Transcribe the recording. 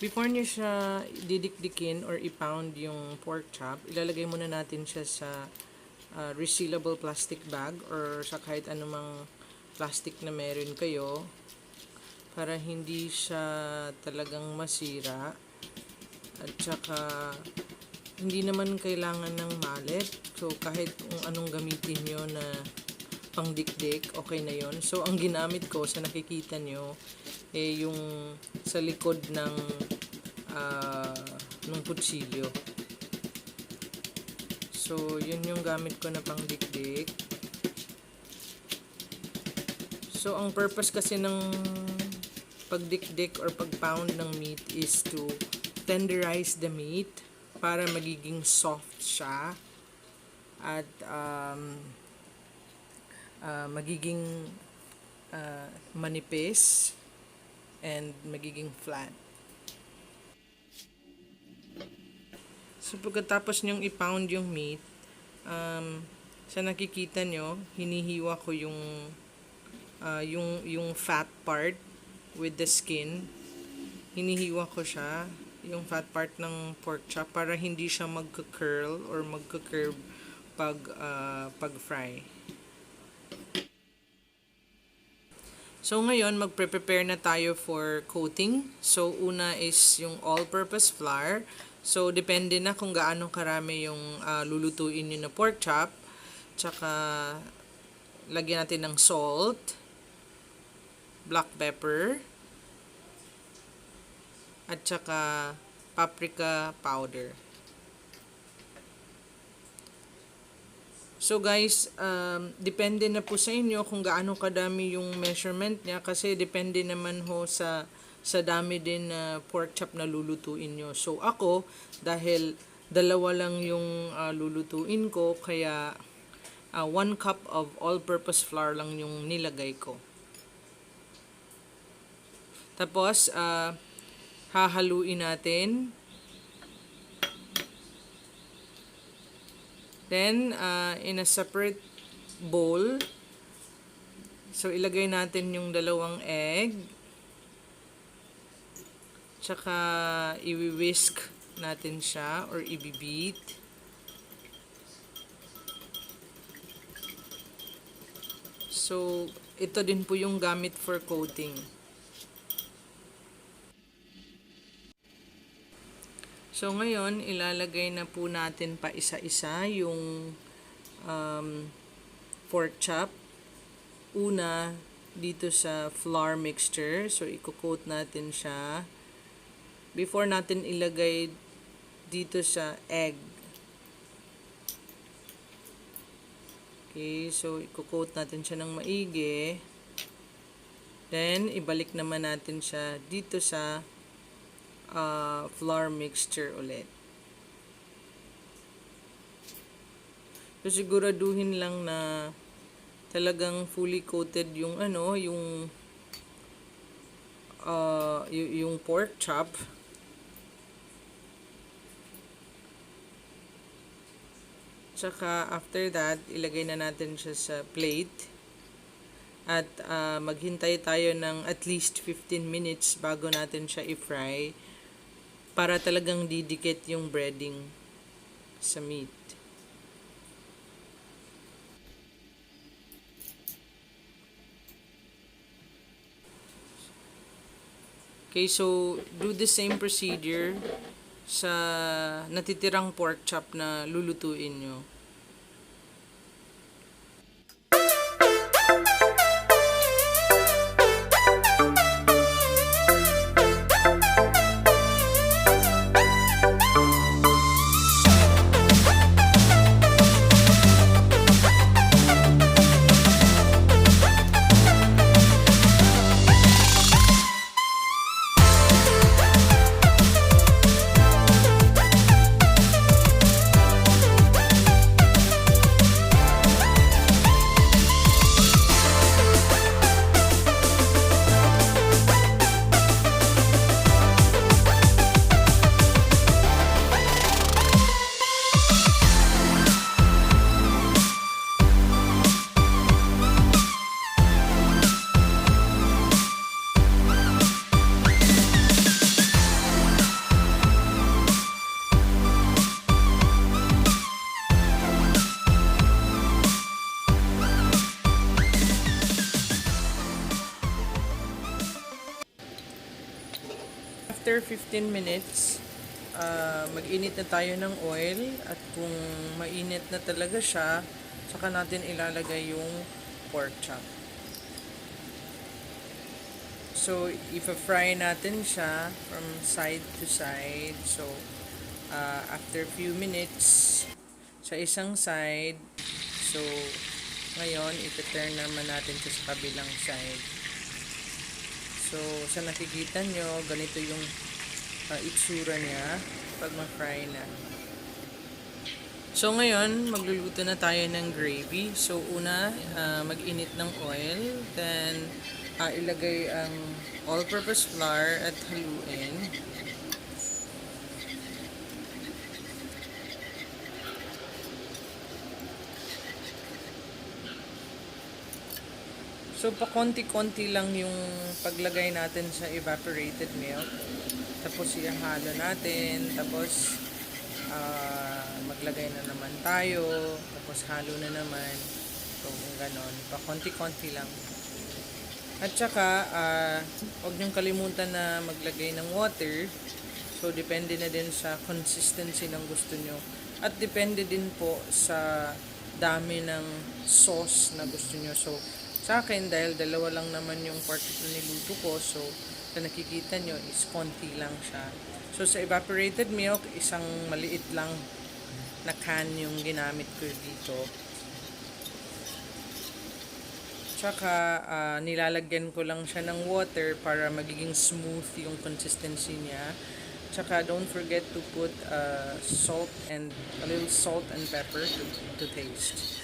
Before nyo siya didikdikin or i-pound yung pork chop, ilalagay muna natin siya sa resealable plastic bag or sa kahit anumang plastic na meron kayo para hindi siya talagang masira. At saka hindi naman kailangan ng mallet. So kahit kung anong gamitin nyo na pangdikdik, okay na yon. So ang ginamit ko sa nakikita nyo yung sa likod ng kutsilyo. So yun yung gamit ko na pangdikdik. So ang purpose kasi ng pagdikdik or pagpound ng meat is to tenderize the meat para magiging soft siya at magiging manipis and magiging flat. So pagkatapos nyong i-pound yung meat, sa nakikita nyo, hinihiwa ko yung fat part with the skin. Hinihiwa ko siya, yung fat part ng pork chop para hindi siya magka-curl or magka-curve pag fry. So ngayon magpe-prepare na tayo for coating. So una is yung all-purpose flour. So depende na kung gaano karami yung lulutuin niyo na pork chop. Tsaka lagyan natin ng salt, black pepper, at saka paprika powder. So guys, depende na po sa inyo kung gaano kadami yung measurement niya kasi depende naman ho sa dami din na pork chop na lulutuin nyo. So ako, dahil dalawa lang yung lulutuin ko, kaya 1 cup of all-purpose flour lang yung nilagay ko. Tapos, hahaluin natin. Then, in a separate bowl, so ilagay natin yung dalawang egg. Tsaka, i-whisk natin siya or i-beat. So, ito din po yung gamit for coating. So, ngayon, ilalagay na po natin pa isa-isa yung pork chop. Una, dito sa flour mixture. So, i-coat natin siya. Before natin ilagay dito sa egg. Okay, so i-coat natin siya ng maigi. Then, ibalik naman natin siya dito sa flour mixture ulit. So siguraduhin lang na talagang fully coated yung yung pork chop. Tsaka after that, ilagay na natin siya sa plate. At maghintay tayo ng at least 15 minutes bago natin siya i-fry para talagang didikit yung breading sa meat. Okay, so do the same procedure sa natitirang pork chop na lulutuin nyo. after 15 minutes, mag-init na tayo ng oil at kung mainit na talaga siya, saka natin ilalagay yung pork chop. So, ipa-fry natin siya from side to side. So, after few minutes, sa isang side, so, ngayon, ita-turn naman natin siya sa kabilang side. So, sa nakikita nyo, ganito yung itsura niya pag ma-fry na. So, ngayon, magluluto na tayo ng gravy. So, una, mag-init ng oil. Then, ilagay ang all-purpose flour at haluin. So, pa-konti-konti lang yung paglagay natin sa evaporated milk. Tapos, ihalo natin. Tapos, maglagay na naman tayo. Tapos, halo na naman. So, ganon. Pa-konti-konti lang. At saka, huwag niyong kalimutan na maglagay ng water. So, depende na din sa consistency ng gusto nyo. At depende din po sa dami ng sauce na gusto nyo. So, sa akin, dahil dalawa lang naman yung part na niluto ko, so, sa nakikita nyo is konti lang siya. So, sa evaporated milk, isang maliit lang na can yung ginamit ko dito. Tsaka, nilalagyan ko lang siya ng water para magiging smooth yung consistency niya. Tsaka, don't forget to put salt and a little salt and pepper to taste.